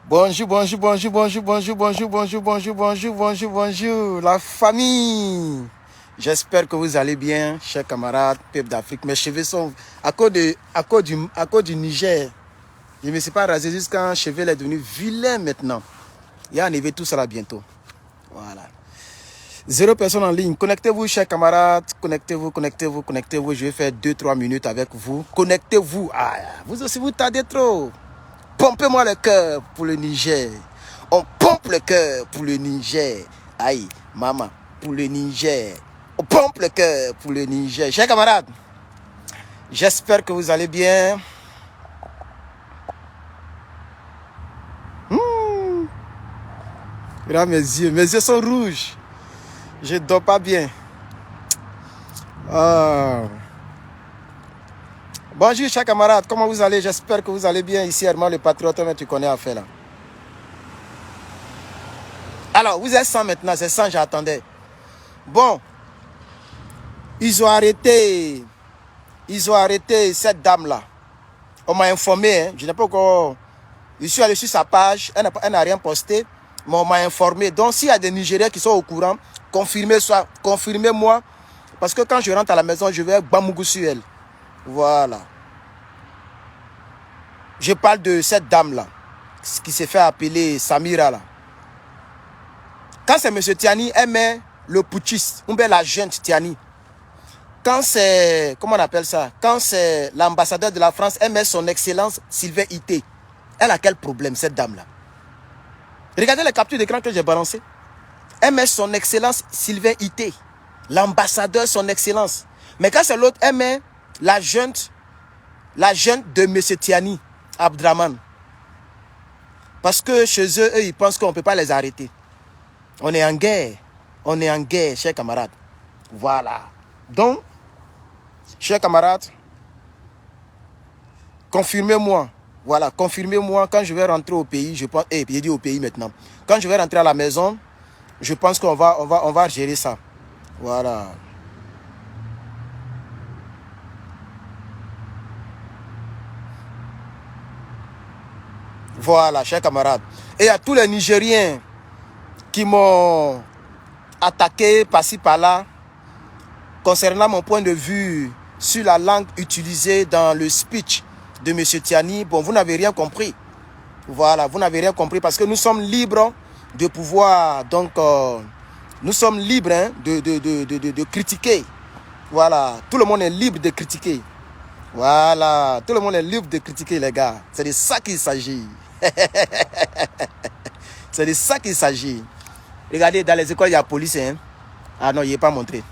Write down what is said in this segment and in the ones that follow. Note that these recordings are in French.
Bonjour, bonjour, bonjour, bonjour, bonjour, bonjour, bonjour, bonjour, bonjour, bonjour, bonjour, la famille. J'espère que vous allez bien, chers camarades, peuple d'Afrique. Mes cheveux sont à cause du Niger. Je ne me suis pas rasé jusqu'à un cheveu est devenu vilain maintenant. Il y a enlevé tout ça là bientôt. Voilà. 0 personne en ligne. Connectez-vous, chers camarades. Connectez-vous, connectez-vous, connectez-vous. Je vais faire 2-3 minutes avec vous. Connectez-vous. Ah, vous aussi, vous tardez trop. Pompez-moi le cœur pour le Niger. On pompe le cœur pour le Niger. Aïe, maman, pour le Niger. On pompe le cœur pour le Niger. Chers camarades, j'espère que vous allez bien. Regarde mes yeux sont rouges. Je ne dors pas bien. Bonjour chers camarades, comment vous allez? J'espère que vous allez bien. Ici Herman le patriote, mais tu connais à faire là. Alors, vous êtes 100 maintenant, c'est 100, j'attendais. Bon, ils ont arrêté cette dame-là. On m'a informé, hein, je n'ai pas encore... Je suis allé sur sa page, elle n'a rien posté, mais on m'a informé. Donc, s'il y a des Nigériens qui sont au courant, confirmez-moi. Parce que quand je rentre à la maison, je vais bamougou sur elle. Voilà. Je parle de cette dame-là, qui s'est fait appeler Samira, là. Quand c'est M. Tiani, elle met le putschiste, ou bien la jeune Tiani. Quand c'est, comment on appelle ça? Quand c'est l'ambassadeur de la France, elle met son excellence Sylvain Ité. Elle a quel problème, cette dame-là? Regardez les captures d'écran que j'ai balancées. Elle met son excellence Sylvain Ité. L'ambassadeur, son excellence. Mais quand c'est l'autre, elle met la jeune de M. Tiani, Abdraman. Parce que chez eux, ils pensent qu'on ne peut pas les arrêter. On est en guerre. On est en guerre, chers camarades. Voilà. Donc, chers camarades, confirmez-moi. Voilà, confirmez-moi quand je vais rentrer au pays. Je pense, j'ai dit au pays maintenant. Quand je vais rentrer à la maison, je pense qu'on va gérer ça. Voilà. Voilà, chers camarades. Et à tous les Nigériens qui m'ont attaqué par-ci par-là concernant mon point de vue sur la langue utilisée dans le speech de M. Tiani, bon, vous n'avez rien compris. Voilà, vous n'avez rien compris parce que nous sommes libres de pouvoir, donc, nous sommes libres hein, de critiquer. Voilà, tout le monde est libre de critiquer. Voilà, tout le monde est libre de critiquer, les gars. C'est de ça qu'il s'agit. C'est de ça qu'il s'agit. Regardez, dans les écoles, il y a la police. Hein. Ah non, il n'est pas montré.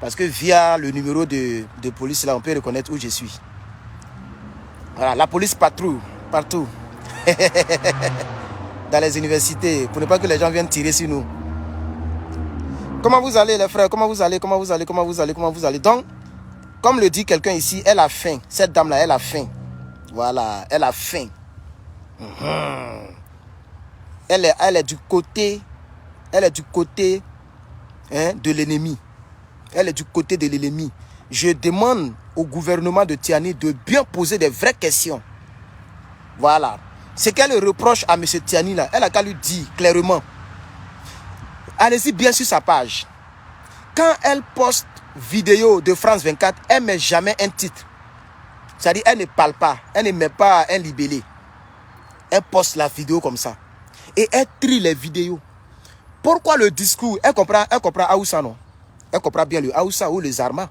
Parce que via le numéro de police, là, on peut reconnaître où je suis. Voilà, la police patrouille partout. Dans les universités, pour ne pas que les gens viennent tirer sur nous. Comment vous allez, les frères? Comment vous allez? Comment vous allez? Comment vous allez? Comment vous allez? Donc, comme le dit quelqu'un ici, elle a faim. Cette dame-là, elle a faim. Voilà, elle a faim. Elle est du côté hein, de l'ennemi. Elle est du côté de l'ennemi. Je demande au gouvernement de Tiani de bien poser des vraies questions. Voilà. Ce qu'elle reproche à M. Tiani, là, elle a qu'à lui dire clairement. Allez-y bien sur sa page. Quand elle poste vidéo de France 24, elle ne met jamais un titre. C'est-à-dire, elle ne parle pas. Elle ne met pas un libellé. Elle poste la vidéo comme ça. Et elle trie les vidéos. Pourquoi le discours? Elle comprend Aoussa, non? Elle comprend bien le Aoussa ou les Arma.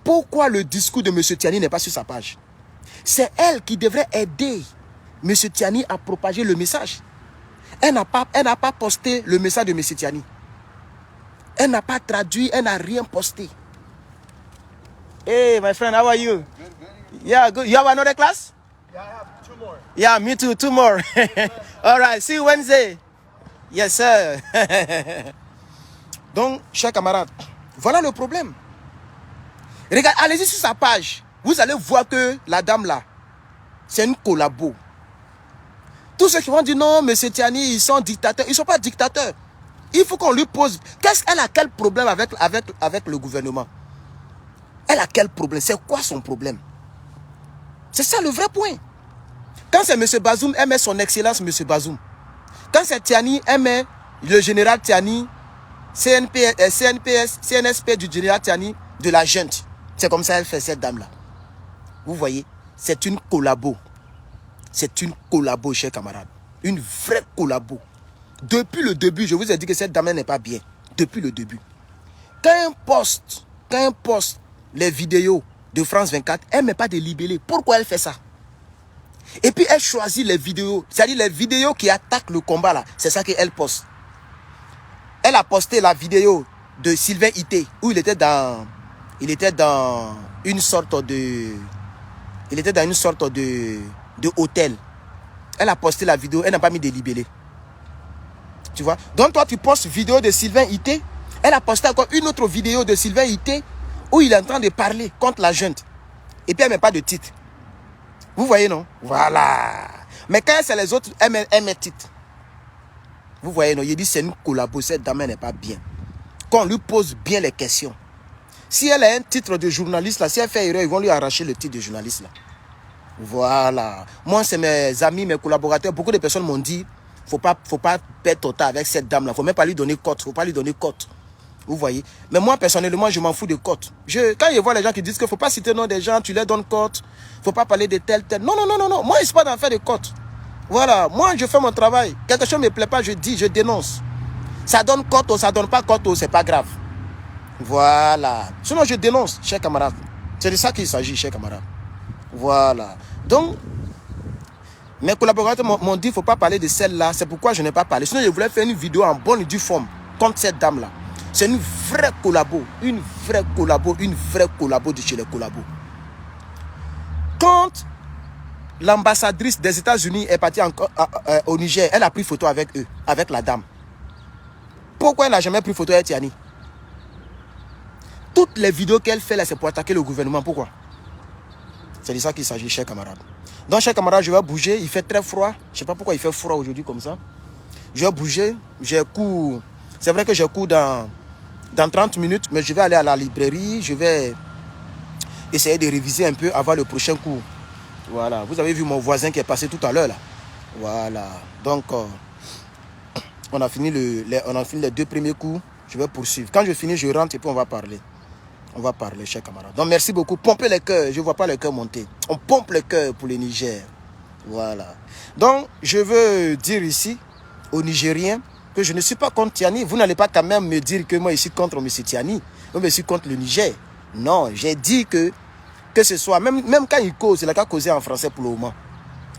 Pourquoi le discours de M. Tiani n'est pas sur sa page? C'est elle qui devrait aider M. Tiani à propager le message. Elle n'a pas posté le message de M. Tiani. Elle n'a pas traduit, elle n'a rien posté. Hey, my friend, how are you? Good. Yeah, good. You have another class? Yeah, I have 2 more. Yeah, me too, 2 more. All right, see you Wednesday. Yes, sir. Donc, chers camarades, voilà le problème. Regardez, allez-y sur sa page. Vous allez voir que la dame là, c'est une collabo. Tous ceux qui vont dire non, M. Tiani, ils sont dictateurs. Ils ne sont pas dictateurs. Il faut qu'on lui pose. Elle a quel problème avec le gouvernement? Elle a quel problème? C'est quoi son problème? C'est ça le vrai point. Quand c'est M. Bazoum, elle met son excellence M. Bazoum. Quand c'est Tiani, elle met le général Tiani, CNSP du général Tiani, de la junte. C'est comme ça qu'elle fait cette dame-là. Vous voyez, c'est une collabo. C'est une collabo, chers camarades. Une vraie collabo. Depuis le début, je vous ai dit que cette dame n'est pas bien. Depuis le début. Quand elle poste les vidéos de France 24, elle ne met pas de libellé. Pourquoi elle fait ça? Et puis elle choisit les vidéos. C'est-à-dire les vidéos qui attaquent le combat là. C'est ça qu'elle poste. Elle a posté la vidéo de Sylvain Ité où il était dans une sorte de hôtel. Elle a posté la vidéo, elle n'a pas mis de libellé. Tu vois? Donc toi tu postes vidéo de Sylvain Ité. Elle a posté encore une autre vidéo de Sylvain Ité où il est en train de parler contre la junte. Et puis elle ne met pas de titre. Vous voyez, non? Voilà. Mais quand c'est les autres, elle met titre. Vous voyez, non? Il dit c'est une collabo, cette dame n'est pas bien. Qu'on lui pose bien les questions. Si elle a un titre de journaliste, là, si elle fait erreur, ils vont lui arracher le titre de journaliste. Là. Voilà. Moi, c'est mes amis, mes collaborateurs. Beaucoup de personnes m'ont dit, faut pas perdre ton temps avec cette dame-là. Il ne faut même pas lui donner cote. Il ne faut pas lui donner cote. Vous voyez. Mais moi, personnellement, je m'en fous de cote. Quand je vois les gens qui disent qu'il ne faut pas citer le nom des gens, tu leur donnes cote. Il ne faut pas parler de tel. Non. Moi, je ne suis pas dans faire de cote. Voilà. Moi, je fais mon travail. Quelque chose ne me plaît pas, je dis, je dénonce. Ça donne cote ou ça donne pas cote ou c'est pas grave. Voilà. Sinon, je dénonce, chers camarades. C'est de ça qu'il s'agit, chers camarades. Voilà. Donc, mes collaborateurs m'ont dit qu'il ne faut pas parler de celle-là. C'est pourquoi je n'ai pas parlé. Sinon, je voulais faire une vidéo en bonne et due forme contre cette dame-là. C'est une vraie collabo. Une vraie collabo de chez les collabos. Quand l'ambassadrice des États-Unis est partie au Niger, elle a pris photo avec eux, avec la dame. Pourquoi elle n'a jamais pris photo avec Tiani? Toutes les vidéos qu'elle fait là, c'est pour attaquer le gouvernement. Pourquoi? C'est de ça qu'il s'agit, chers camarades. Donc, chers camarades, je vais bouger. Il fait très froid. Je ne sais pas pourquoi il fait froid aujourd'hui comme ça. Je vais bouger. J'ai cours. C'est vrai que j'ai cours dans 30 minutes, mais je vais aller à la librairie. Je vais essayer de réviser un peu avant le prochain cours. Voilà. Vous avez vu mon voisin qui est passé tout à l'heure là. Voilà. Donc, on a fini les 2 premiers cours. Je vais poursuivre. Quand je finis, je rentre et puis on va parler. On va parler, chers camarades. Donc, merci beaucoup. Pompez les cœurs. Je ne vois pas les cœurs monter. On pompe les cœurs pour le Niger. Voilà. Donc, je veux dire ici, aux Nigériens, que je ne suis pas contre Tiani. Vous n'allez pas quand même me dire que moi, je suis contre M. Tiani. Moi, je suis contre le Niger. Non, j'ai dit que ce soit, même quand il cause, il a qu'à causer en français pour le moment.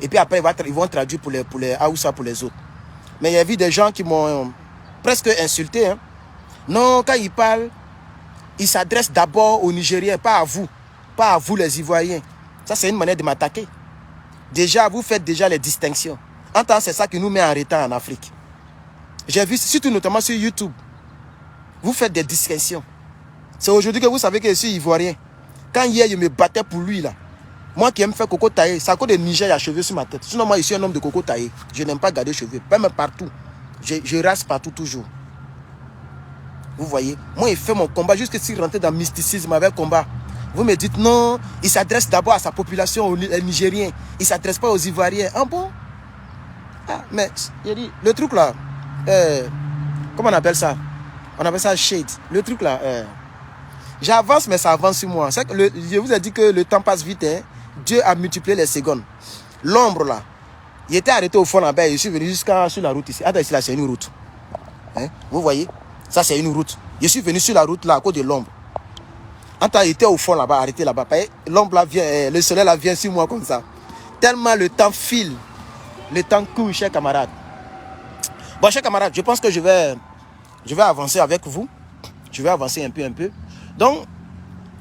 Et puis après, ils vont traduire pour les Haoussa, pour les autres. Mais il y a eu des gens qui m'ont presque insulté. Hein. Non, quand il parle, il s'adresse d'abord aux Nigériens, pas à vous. Pas à vous les Ivoiriens. Ça, c'est une manière de m'attaquer. Déjà, vous faites déjà les distinctions. En tant que c'est ça qui nous met en retard en Afrique. J'ai vu, surtout notamment sur YouTube, vous faites des distinctions. C'est aujourd'hui que vous savez que je suis Ivoirien. Quand hier, je me battais pour lui, là. Moi qui aime faire coco taillé, c'est à cause de Niger, il y a cheveux sur ma tête. Sinon, moi, je suis un homme de coco taillé. Je n'aime pas garder cheveux. Pas même partout. Je rase partout toujours. Vous voyez, moi, il fait mon combat jusqu'à s'il rentrait dans le mysticisme avec combat. Vous me dites non, il s'adresse d'abord à sa population, aux Nigériens. Il ne s'adresse pas aux Ivoiriens. Ah bon? Ah, mais il dit, le truc là, comment on appelle ça? On appelle ça shade. Le truc là, j'avance, mais ça avance sur moi. Je vous ai dit que le temps passe vite. Hein? Dieu a multiplié les secondes. L'ombre là, il était arrêté au fond là-bas. Je suis venu jusqu'à sur la route ici. Attends, ici là, c'est une route. Hein? Vous voyez? Ça, c'est une route. Je suis venu sur la route là à cause de l'ombre. Attends, il était au fond là-bas, arrêté là-bas. L'ombre là vient, le soleil là vient sur moi comme ça. Tellement le temps file. Le temps court, chers camarades. Bon, chers camarades, je pense que je vais avancer avec vous. Je vais avancer un peu. Donc,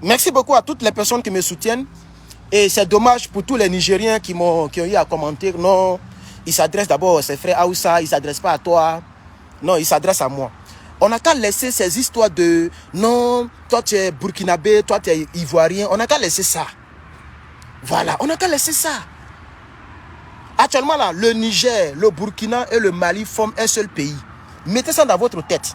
merci beaucoup à toutes les personnes qui me soutiennent. Et c'est dommage pour tous les Nigériens qui ont eu à commenter. Non, il s'adresse d'abord à ses frères Aoussa, il ne s'adresse pas à toi. Non, il s'adresse à moi. On n'a qu'à laisser ces histoires de non, toi tu es burkinabé, toi tu es ivoirien. On n'a qu'à laisser ça. Voilà, on n'a qu'à laisser ça. Actuellement là, le Niger, le Burkina et le Mali forment un seul pays. Mettez ça dans votre tête.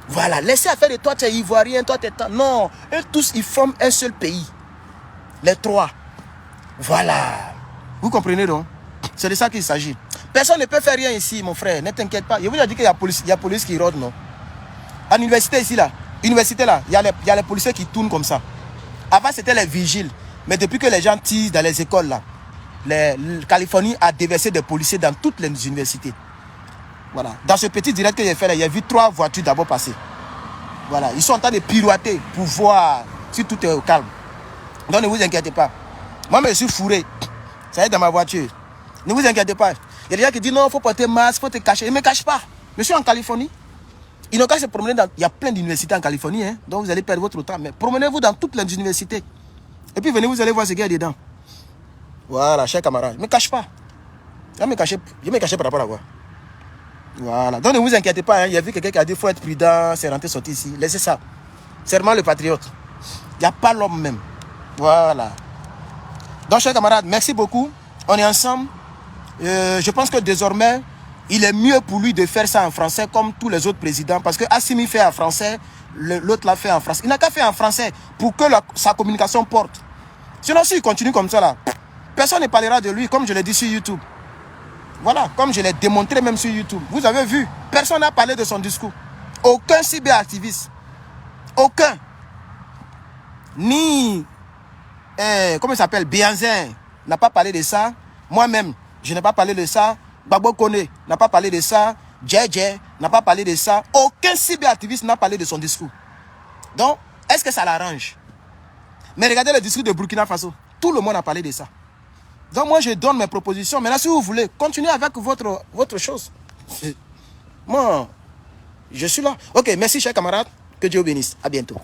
Voilà, laissez affaire de toi tu es ivoirien, toi tu es... Non, eux tous ils forment un seul pays. Les 3. Voilà. Vous comprenez donc? C'est de ça qu'il s'agit. Personne ne peut faire rien ici, mon frère. Ne t'inquiète pas. Je vous ai dit qu'il y a la police qui rôde, non? À l'université ici, là, université là, il y a les policiers qui tournent comme ça. Avant, c'était les vigiles. Mais depuis que les gens tirent dans les écoles, là, la Californie a déversé des policiers dans toutes les universités. Voilà. Dans ce petit direct que j'ai fait là, j'ai vu 3 voitures d'abord passer. Voilà. Ils sont en train de pirouetter pour voir si tout est au calme. Donc ne vous inquiétez pas. Moi, je suis fourré. Ça y est dans ma voiture. Ne vous inquiétez pas. Il y a des gens qui disent non, il faut porter masque, il faut te cacher. Ils ne me cachent pas. Je suis en Californie. Ils n'ont qu'à se promener dans... Il y a plein d'universités en Californie, hein, donc vous allez perdre votre temps. Mais promenez-vous dans toutes les universités. Et puis venez, vous allez voir ce qu'il y a dedans. Voilà, chers camarades. Je ne me cache pas. Je me cachais par rapport à quoi? Voilà. Donc ne vous inquiétez pas. Hein. Il y a vu quelqu'un qui a dit qu'il faut être prudent, c'est rentré, sorti ici. Laissez ça. Serment le patriote. Il n'y a pas l'homme même. Voilà. Donc, chers camarades, merci beaucoup. On est ensemble. Je pense que désormais, il est mieux pour lui de faire ça en français comme tous les autres présidents. Parce que Assimi fait en français, l'autre l'a fait en français. Il n'a qu'à faire en français pour que sa communication porte. Sinon, s'il continue comme ça, là, personne ne parlera de lui, comme je l'ai dit sur YouTube. Voilà, comme je l'ai démontré même sur YouTube. Vous avez vu, personne n'a parlé de son discours. Aucun cyberactiviste. Aucun. Ni, comment il s'appelle, Bianzin n'a pas parlé de ça. Moi-même, je n'ai pas parlé de ça. Babo Kone n'a pas parlé de ça. Djedje n'a pas parlé de ça. Aucun cyberactiviste n'a parlé de son discours. Donc, est-ce que ça l'arrange? Mais regardez le discours de Burkina Faso. Tout le monde a parlé de ça. Donc, moi, je donne mes propositions. Maintenant, si vous voulez, continuez avec votre chose. Moi, je suis là. Ok, merci, chers camarades. Que Dieu vous bénisse. À bientôt.